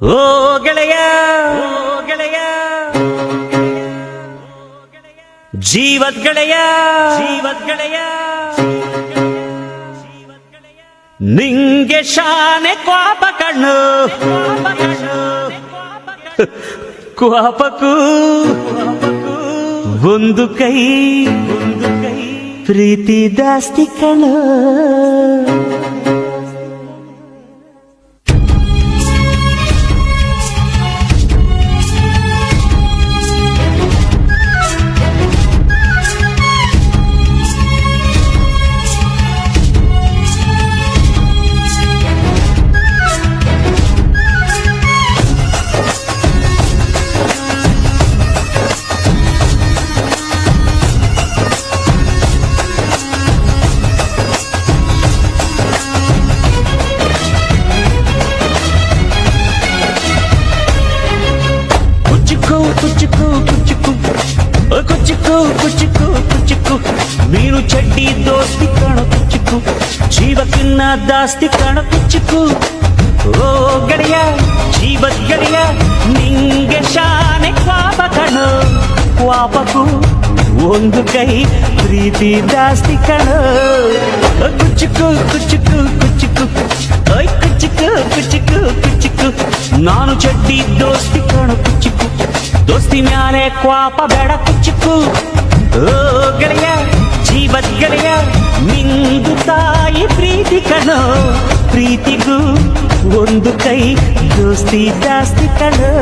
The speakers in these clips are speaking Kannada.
ಓ ಗೆಳೆಯ ಗೆಳೆಯ ಜೀವದ್ ಗೆಳೆಯ ಗೆಳೆಯ ನಿಂಗೆ ಶಾನೆ ಕ್ವಾಪ ಕಣ್ಣು ಕ್ವಾಪಕ್ಕೂ ಒಂದು ಕೈ ಪ್ರೀತಿ ಜಾಸ್ತಿ ಕಣ್ಣು. ನೀನು ಚಡ್ಡಿ ದೋಸ್ತಿ ಕಾಣ ಕುಚ್ಚುಕು, ಜೀವಕ್ಕಿನ್ನ ದಾಸ್ತಿ ಕಾಣ ಕುಚ್ಚುಕು. ಓ ಗೆಳೆಯ ಜೀವದ್ ಗೆಳೆಯ ನಿಂಗೆ ಶಾನೆ ಕ್ವಾಪ ಕಣೋ, ಕ್ವಾಪಕ್ಕೂ ಒಂದು ಕೈ ಪ್ರೀತಿ ಜಾಸ್ತಿ ಕಣೋ. ಕುಚ್ಚುಕು ಕುಚ್ಚುಕು ಕುಚ್ಚುಕು ಓಯ್ ಕುಚ್ಚುಕು ಕುಚ್ಚುಕು ಕುಚ್ಚುಕು. ನಾನು ಚಡ್ಡಿ ದೋಸ್ತಿ ಕಾಣ ಕುಚ್ಚುಕು, ದೋಸ್ತಿ ಮ್ಯಾಲೆ ಕ್ವಾಪ ಬೇಡ ಕುಚ್ಚುಕು. ಓ ಗೆಳೆಯ ಜೀವದ್ ಗೆಳೆಯ ನಿಂದು ತಾಯಿ ಪ್ರೀತಿ ಕಣೋ, ಪ್ರೀತಿಗೂ ಒಂದು ಕೈ ದೋಸ್ತಿ ಜಾಸ್ತಿ ಕಣೋ.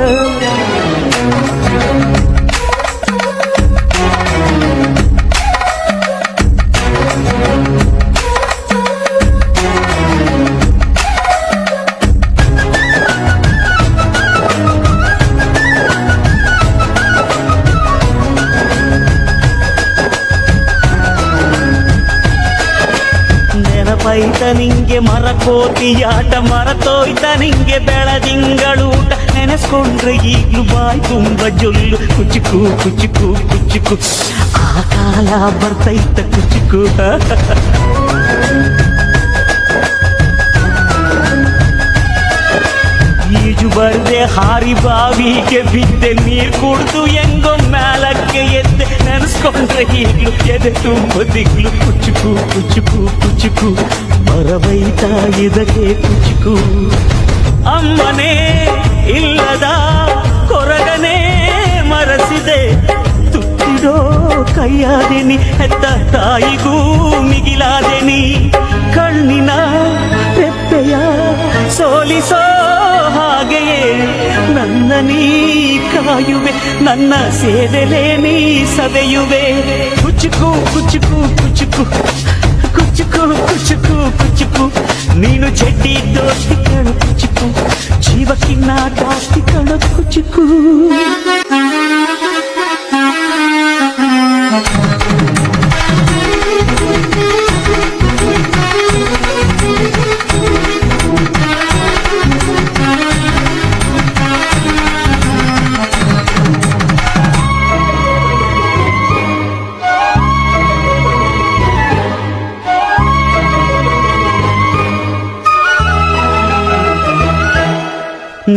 ನೆನಪೈತ ನಿಂಗೆ ಮರಕೋತಿಯಾಟ, ಮರತೋಯ್ತ ನಿಂಗೆ ಬೆಳದಿಂಗಳೂಟ. ನೆನೆಸ್ಕೊಂಡ್ರೆ ಈಗ್ಲೂ ಬಾಯ್ ತುಂಬ ಜೊಲ್ಲು ಕುಚುಕು ಕುಚುಕು ಕುಚುಕು. ಆ ಕಾಲ ಬರ್ತೈತ ಕುಚುಕು. ಈಜು ಬರ್ದೆ ಹಾರಿ ಬಾವಿಗೆ ಬಿದ್ದೆ, ನೀರ್ ಕುಡ್ದು ಹೆಂಗೋ ಮ್ಯಾಲಕ್ಕೆ ಎದ್ದೆ. ನೆನೆಸ್ಕೊಂಡ್ರೆ ಈಗ್ಲೂ ಎದೆ ತುಂಬ ದಿಗ್ಲು ಕುಚುಕು ಕುಚುಕು ಕುಚುಕು. ಮರವೈತ ಇದಕ್ಕೆ ಕುಚುಕು. ಅಮ್ಮನೇ ಇಲ್ಲದ ಕೊರಗನೇ ಮರಸಿದೆ, ತುತ್ತಿಡೋ ಕೈಯಾದೆನಿ, ಹೆತ್ತ ತಾಯಿಗೂ ಮಿಗಿಲಾದೆನಿ. ಕಣ್ಣಿನ ರೆಪ್ಪೆಯ ಸೋಲಿಸೋ ಹಾಗೆಯೇ ನನ್ನ ನೀ ಕಾಯುವೆ, ನನ್ನ ಸೇವೆಲೇ ನೀ ಸವೆಯುವೆ. ಕುಚುಕು ಕುಚುಕು ಕುಚುಕು ಕುಚುಕು ಕುಚುಕು ಕುಚುಕು. ನೀನು ಚಡ್ಡಿ ದೋಸ್ತಿ ಕಣು ಕುಚುಕು, ಜೀವಕ್ಕಿನ್ನ ಜಾಸ್ತಿ ಕಣು ಕುಚುಕು.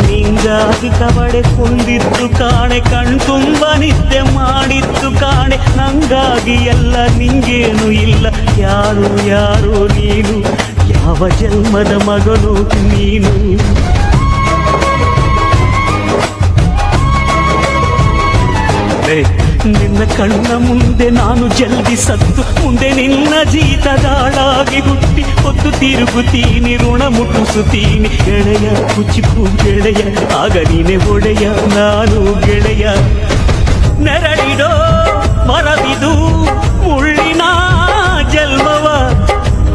ನಿಂಗಾಗಿ ಕವಡೆ ಕುಂದಿದ್ದು ಕಾಣೆ, ಕಣ್ತುಂಬ ನಿದ್ದೆ ಮಾಡಿದ್ದು ಕಾಣೆ. ನಂಗಾಗಿ ಎಲ್ಲ ನಿಂಗೇನು ಇಲ್ಲ, ಯಾರು ಯಾರು ನೀನು, ಯಾವ ಜನ್ಮದ ಮಗನು ನೀನು. ನಿನ್ನ ಕಣ್ಣ ಮುಂದೆ ನಾನು ಜಲ್ದಿ ಸತ್ತು, ಮುಂದೆ ನಿನ್ನ ಜೀತದಾಳಾಗಿ ಹುಟ್ಟಿ ಹೊತ್ತು ತಿರುಗುತ್ತೀನಿ, ಋಣ ಮುಟ್ಟಿಸುತ್ತೀನಿ. ಗೆಳೆಯ ಕುಚುಕು ಗೆಳೆಯ, ಆಗ ನೀನೆ ಒಡೆಯ ನಾನು ಗೆಳೆಯ. ನೆರಳಿಡೋ ಮರವಿದು ಮುಳ್ಳಿನ ಜನ್ಮವ,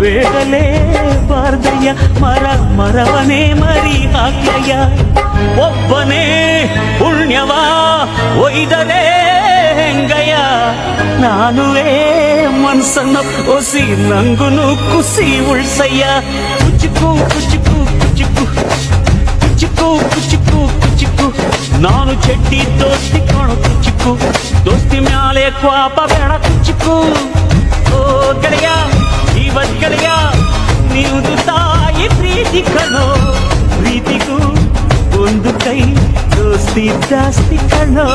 ಬೇಡಲೇ ಬಾರ್ದಯ್ಯ ಮರ ಮರವನೇ ಮರಿ ಹಾಕ್ಲಯ್ಯ. ಒಬ್ಬನೇ ಪುಣ್ಯವ ಒಯ್ದರೆ ಹೆಂಗಯ್ಯ, ನಾನುವೇ ಮನ್ಸನ್ನು ಒಸಿ ನಂಗುನು ಕುಸಿ ಉಳ್ಸಯ್ಯ. ಕುಚುಕು ಕುಚುಕು ಕುಚುಕು ಕುಚುಕು ಕುಚುಕು ಕುಚುಕು. ನಾನು ಚಡ್ಡಿ ದೋಸ್ತಿ ಕಾಣು ಕುಚುಕು, ದೋಸ್ತಿ ಮ್ಯಾಲೆ ಕ್ವಾಪ ಬೇಡ ಕುಚುಕು. ಓ ಗೆಳೆಯ ಜೀವದ್ ಗೆಳೆಯ ನೀವು ತಾಯಿ ಪ್ರೀತಿ ಕಣೋ, ಪ್ರೀತಿಗೂ ಒಂದು ಕೈ ದೋಸ್ತಿ ಜಾಸ್ತಿ ಕಣೋ